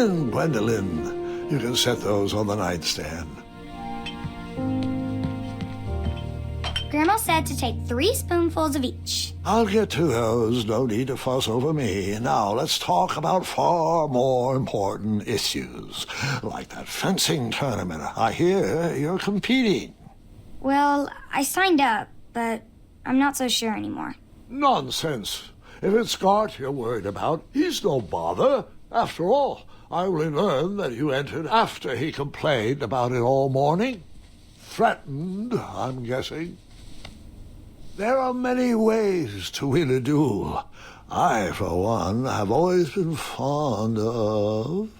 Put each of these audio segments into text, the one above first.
in, Gwendolyn. You can set those on the nightstand. Grandma said to take 3 spoonfuls of each. I'll get to those. No need to fuss over me. Now, let's talk about far more important issues, like that fencing tournament. I hear you're competing. Well, I signed up, but I'm not so sure anymore. Nonsense. If it's Scott you're worried about, he's no bother. After all, I only learned that you entered after he complained about it all morning. Threatened, I'm guessing. There are many ways to win a duel. I, for one, have always been fond of...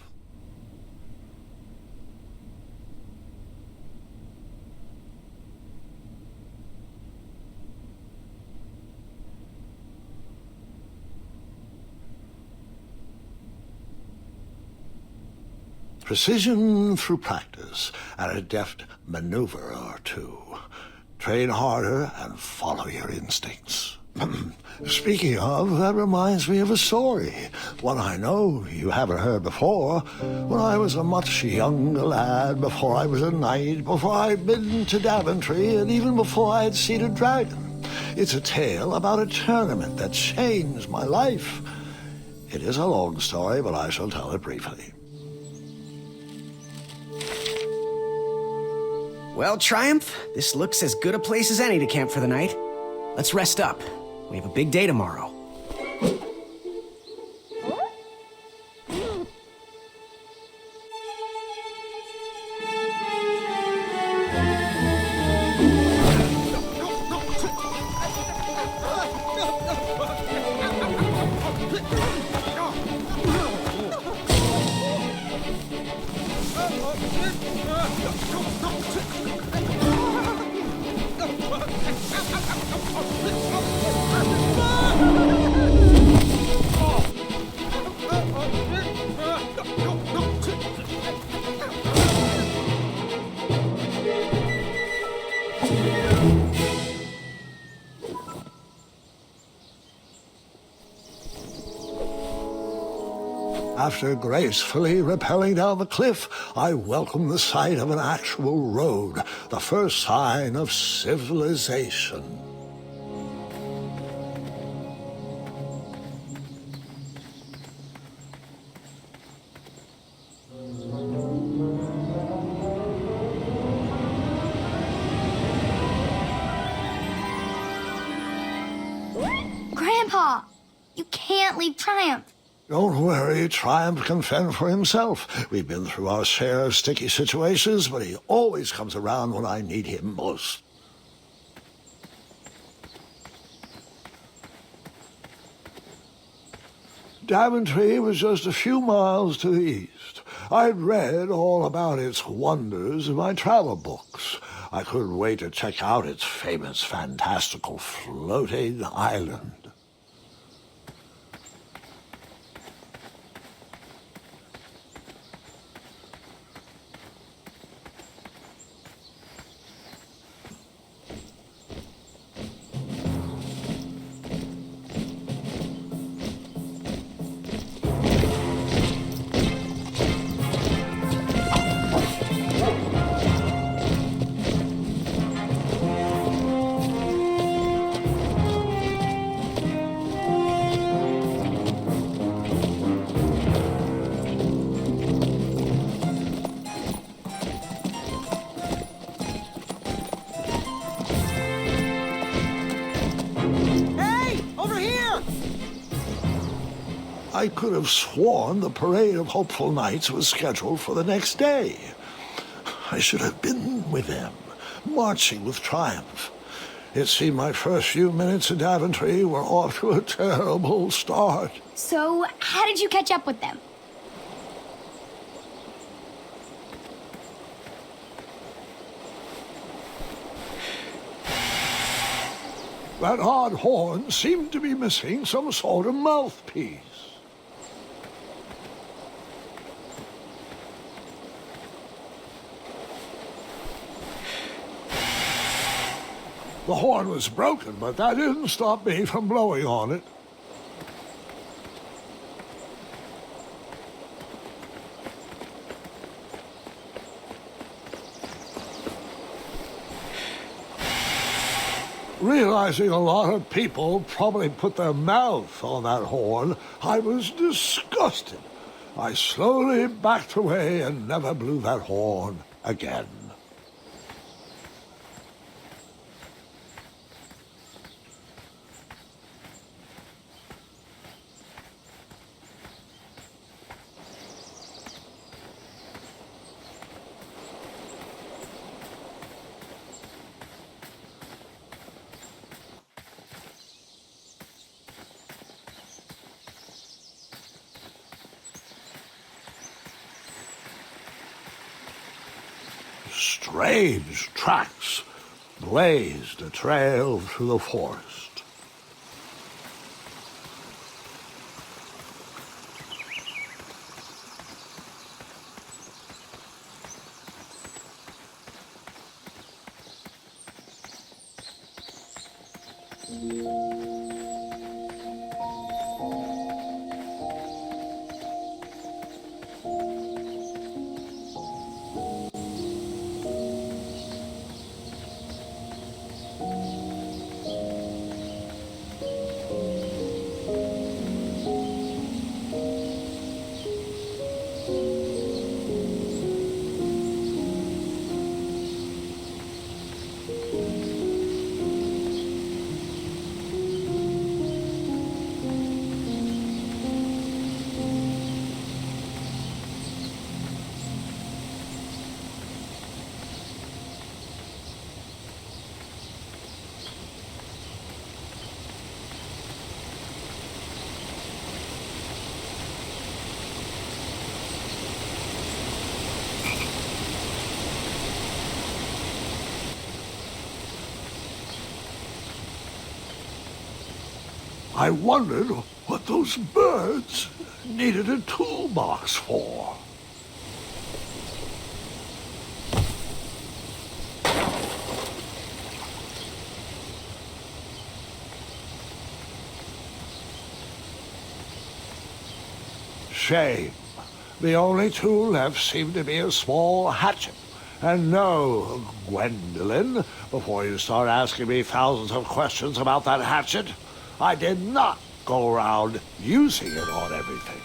precision through practice and a deft maneuver or two. Train harder and follow your instincts. Speaking of, that reminds me of a story. One I know you haven't heard before. When I was a much younger lad, before I was a knight, before I'd been to Daventry, and even before I'd seen a dragon. It's a tale about a tournament that changed my life. It is a long story, but I shall tell it briefly. Well, Triumph, this looks as good a place as any to camp for the night. Let's rest up. We have a big day tomorrow. After gracefully rappelling down the cliff, I welcomed the sight of an actual road, the first sign of civilization. Grandpa, you can't leave Triumph. Don't worry, Triumph can fend for himself. We've been through our share of sticky situations, but he always comes around when I need him most. Daventry was just a few miles to the east. I'd read all about its wonders in my travel books. I couldn't wait to check out its famous, fantastical floating island. I could have sworn the parade of hopeful knights was scheduled for the next day. I should have been with them, marching with Triumph. It seemed my first few minutes in Daventry were off to a terrible start. So, how did you catch up with them? That odd horn seemed to be missing some sort of mouthpiece. The horn was broken, but that didn't stop me from blowing on it. Realizing a lot of people probably put their mouth on that horn, I was disgusted. I slowly backed away and never blew that horn again. Strange tracks blazed a trail through the forest. I wondered what those birds needed a toolbox for. Shame. The only tool left seemed to be a small hatchet. And no, Gwendolyn, before you start asking me thousands of questions about that hatchet, I did not go around using it on everything.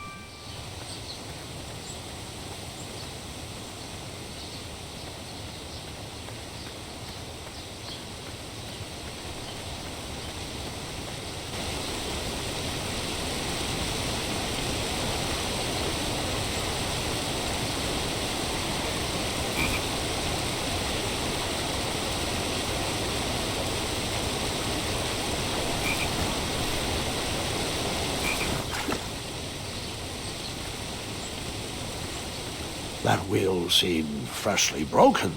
That wheel seemed freshly broken.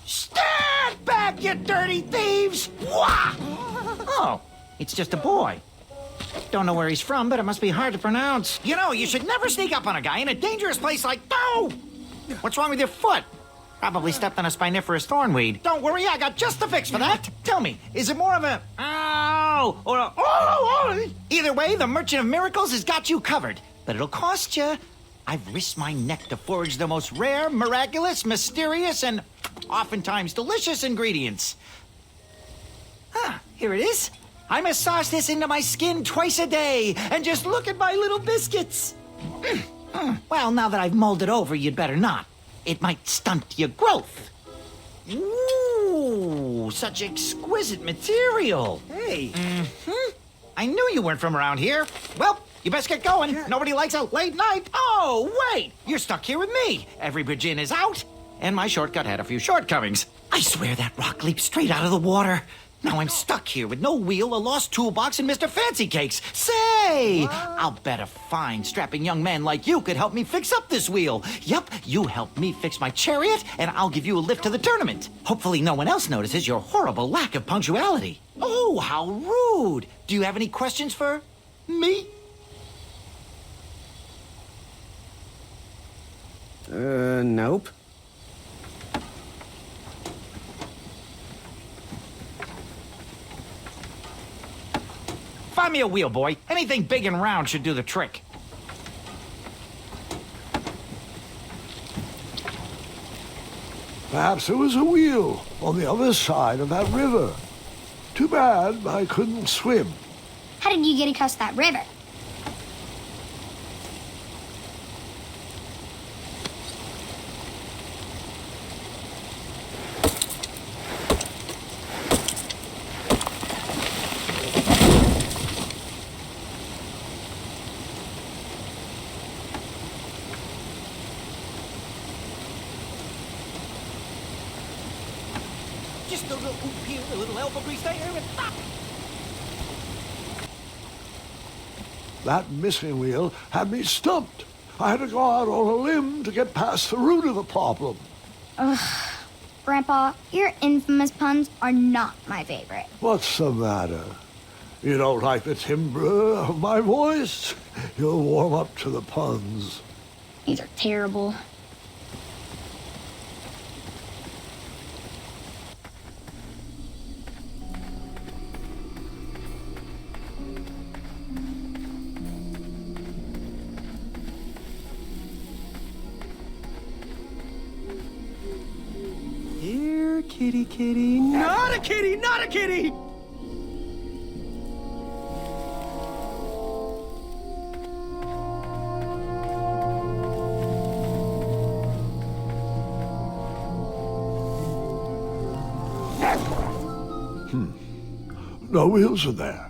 Stand back, you dirty thieves! Wah! Oh, it's just a boy. Don't know where he's from, but it must be hard to pronounce. You know, you should never sneak up on a guy in a dangerous place like... Oh! What's wrong with your foot? Probably stepped on a spiniferous thornweed. Don't worry, I got just the fix for that. Tell me, is it more of a ow or a oh? Either way, the Merchant of Miracles has got you covered. But it'll cost you. I've risked my neck to forage the most rare, miraculous, mysterious, and oftentimes delicious ingredients. Ah, here it is. I massage this into my skin twice a day, and just look at my little biscuits. Well, now that I've molded over, you'd better not. It might stunt your growth. Ooh, such exquisite material. Hey. I knew you weren't from around here. Well, you best get going. Nobody likes a late night. Oh, wait, you're stuck here with me. Every bridge in is out, and my shortcut had a few shortcomings. I swear that rock leaped straight out of the water. Now I'm stuck here with no wheel, a lost toolbox, and Mr. Fancy Cakes. Say, I'll bet a fine, strapping young man like you could help me fix up this wheel. Yup, you help me fix my chariot, and I'll give you a lift to the tournament. Hopefully no one else notices your horrible lack of punctuality. Oh, how rude. Do you have any questions for me? Nope. Find me a wheel, boy. Anything big and round should do the trick. Perhaps there was a wheel on the other side of that river. Too bad I couldn't swim. How did you get across that river? Just a little oop here, a little elbow grease there, and pop! That missing wheel had me stumped. I had to go out on a limb to get past the root of the problem. Grandpa, your infamous puns are not my favorite. What's the matter? You don't like the timbre of my voice? You'll warm up to the puns. These are terrible. Here, kitty, kitty. Not a kitty, not a kitty! No wheels are there.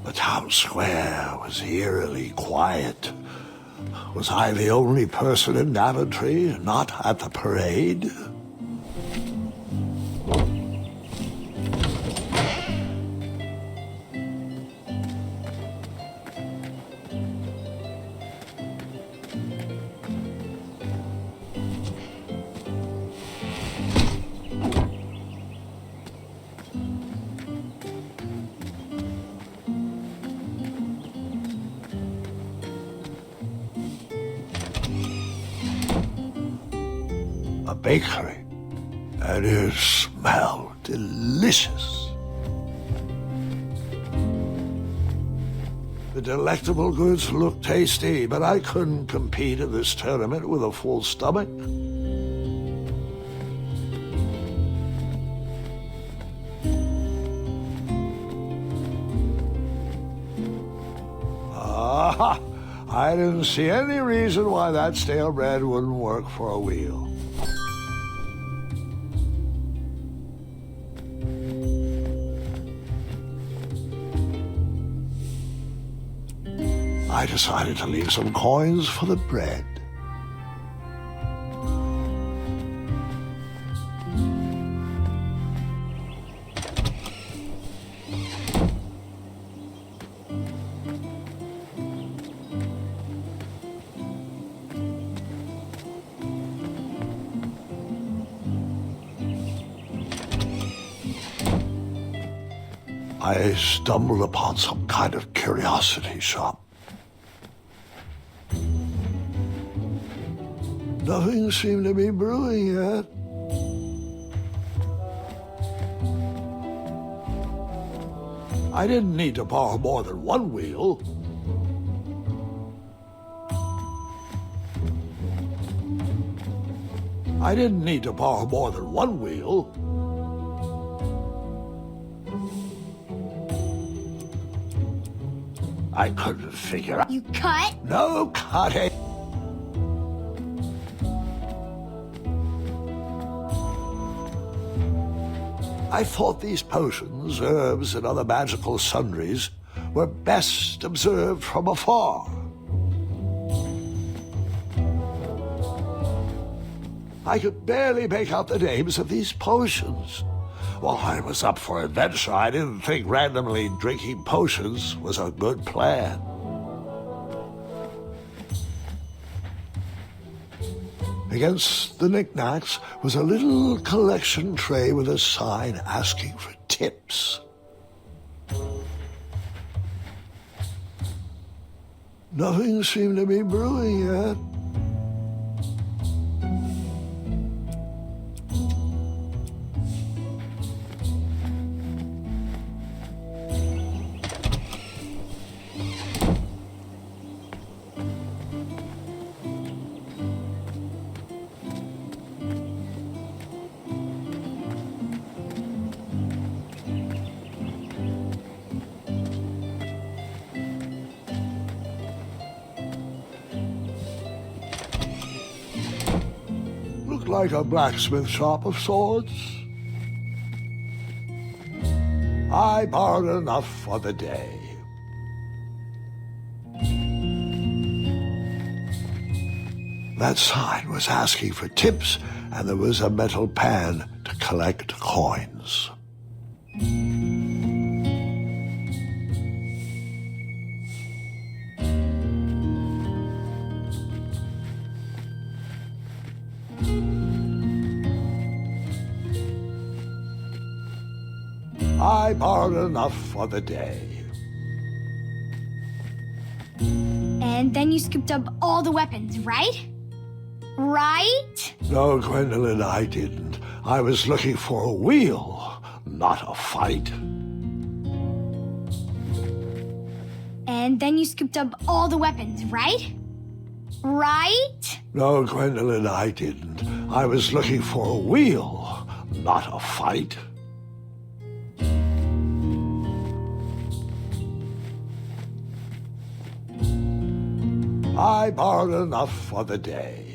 The town square was eerily quiet. Was I the only person in Daventry not at the parade? A bakery, and it smelled delicious. The delectable goods looked tasty, but I couldn't compete in this tournament with a full stomach. I didn't see any reason why that stale bread wouldn't work for a wheel. I decided to leave some coins for the bread. I stumbled upon some kind of curiosity shop. Nothing seemed to be brewing yet. I didn't need to borrow more than one wheel. I didn't need to borrow more than one wheel. I couldn't figure out. You cut? No cutting. I thought these potions, herbs, and other magical sundries were best observed from afar. I could barely make out the names of these potions. While I was up for adventure, I didn't think randomly drinking potions was a good plan. Against the knickknacks was a little collection tray with a sign asking for tips. Nothing seemed to be brewing yet. Looked like a blacksmith shop of sorts. I borrowed enough for the day. That sign was asking for tips, and there was a metal pan to collect coins. I borrowed enough for the day. And then you scooped up all the weapons, right? Right? No, Gwendolyn, I didn't. I was looking for a wheel, not a fight. And then you scooped up all the weapons, right? Right? No, Gwendolyn, I didn't. I was looking for a wheel, not a fight. I borrowed enough for the day.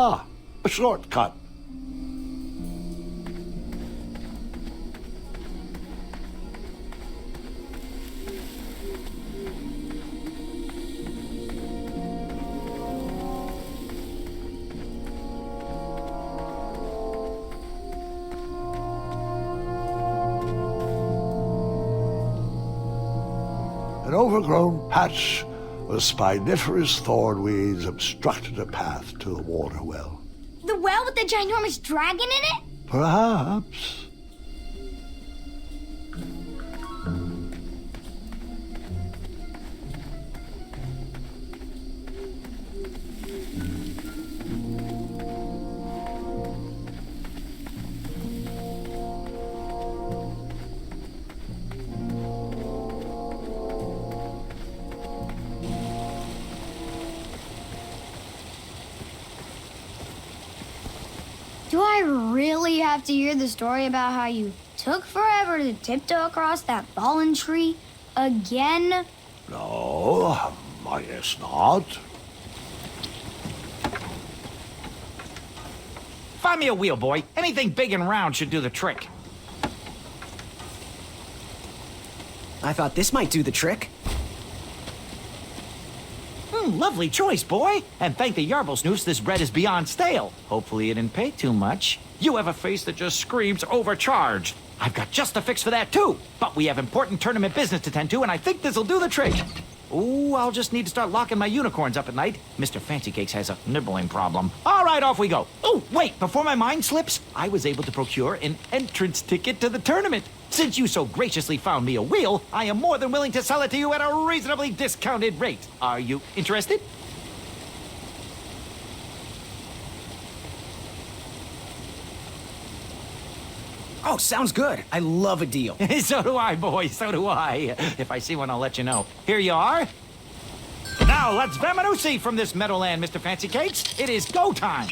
Ah, a shortcut. An overgrown patch of spiniferous thornweeds obstructed a path to the water well. The well with the ginormous dragon in it? Perhaps. Do I really have to hear the story about how you took forever to tiptoe across that fallen tree again? No, I guess not. Find me a wheel, boy. Anything big and round should do the trick. I thought this might do the trick. Lovely choice, boy. And thank the Yarblesnoose, this bread is beyond stale. Hopefully you didn't pay too much. You have a face that just screams overcharged. I've got just a fix for that, too. But we have important tournament business to tend to, and I think this'll do the trick. Ooh, I'll just need to start locking my unicorns up at night. Mr. Fancy Cakes has a nibbling problem. All right, off we go. Oh, wait, before my mind slips, I was able to procure an entrance ticket to the tournament. Since you so graciously found me a wheel, I am more than willing to sell it to you at a reasonably discounted rate. Are you interested? Oh, sounds good. I love a deal. So do I, boys, so do I. If I see one, I'll let you know. Here you are. Now, let's Vamanusi from this Meadowland, Mr. Fancy Cakes. It is go time.